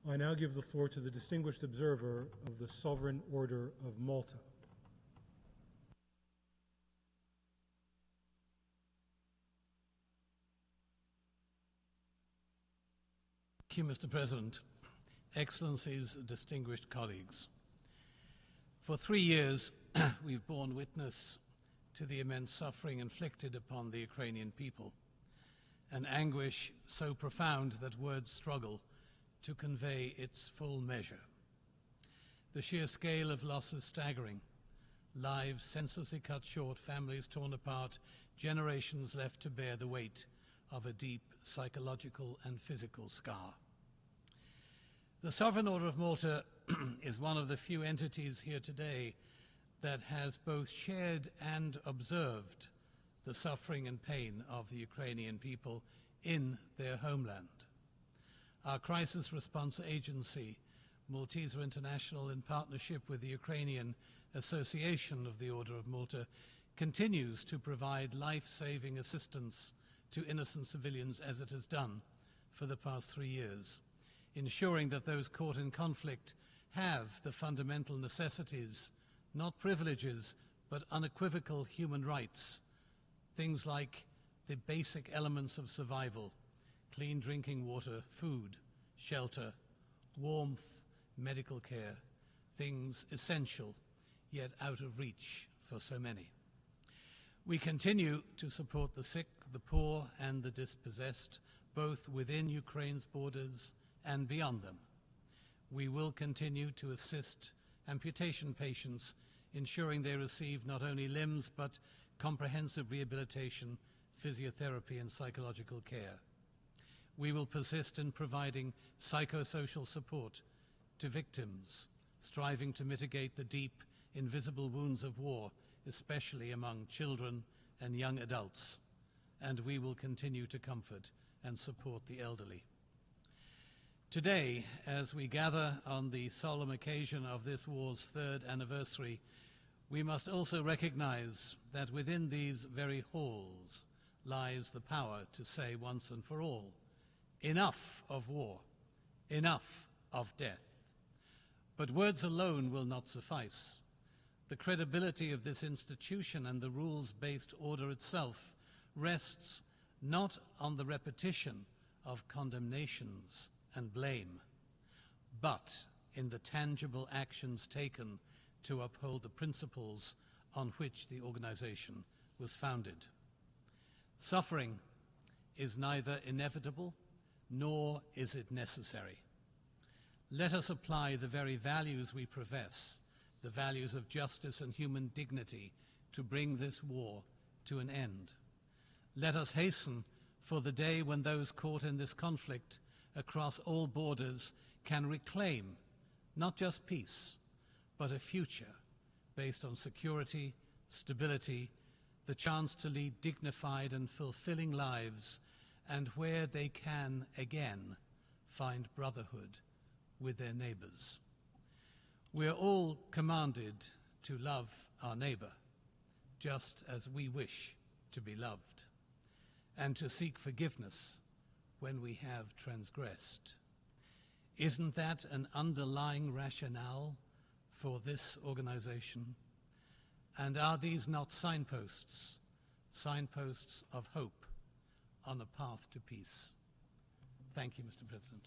I now give the floor to the Distinguished Observer of the Sovereign Order of Malta. Thank you, Mr. President. Excellencies, distinguished colleagues. For 3 years, we've borne witness to the immense suffering inflicted upon the Ukrainian people, an anguish so profound that words struggle to convey its full measure. The sheer scale of loss is staggering. Lives senselessly cut short, families torn apart, generations left to bear the weight of a deep psychological and physical scar. The Sovereign Order of Malta is one of the few entities here today that has both shared and observed the suffering and pain of the Ukrainian people in their homeland. Our crisis response agency, Malteser International, in partnership with the Ukrainian Association of the Order of Malta, continues to provide life-saving assistance to innocent civilians as it has done for the past 3 years, ensuring that those caught in conflict have the fundamental necessities, not privileges, but unequivocal human rights, things like the basic elements of survival: clean drinking water, food, shelter, warmth, medical care, things essential yet out of reach for so many. We continue to support the sick, the poor and the dispossessed, both within Ukraine's borders and beyond them. We will continue to assist amputation patients, ensuring they receive not only limbs but comprehensive rehabilitation, physiotherapy and psychological care. We will persist in providing psychosocial support to victims, striving to mitigate the deep, invisible wounds of war, especially among children and young adults. And we will continue to comfort and support the elderly. Today, as we gather on the solemn occasion of this war's 3rd anniversary, we must also recognize that within these very halls lies the power to say once and for all, enough of war, enough of death. But words alone will not suffice. The credibility of this institution and the rules-based order itself rests not on the repetition of condemnations and blame, but in the tangible actions taken to uphold the principles on which the organization was founded. Suffering is neither inevitable nor is it necessary. Let us apply the very values we profess, the values of justice and human dignity, to bring this war to an end. Let us hasten for the day when those caught in this conflict across all borders can reclaim not just peace, but a future based on security, stability, the chance to lead dignified and fulfilling lives, and where they can again find brotherhood with their neighbors. We are all commanded to love our neighbor, just as we wish to be loved, and to seek forgiveness when we have transgressed. Isn't that an underlying rationale for this organization? And are these not signposts, signposts of hope on a path to peace? Thank you, Mr. President.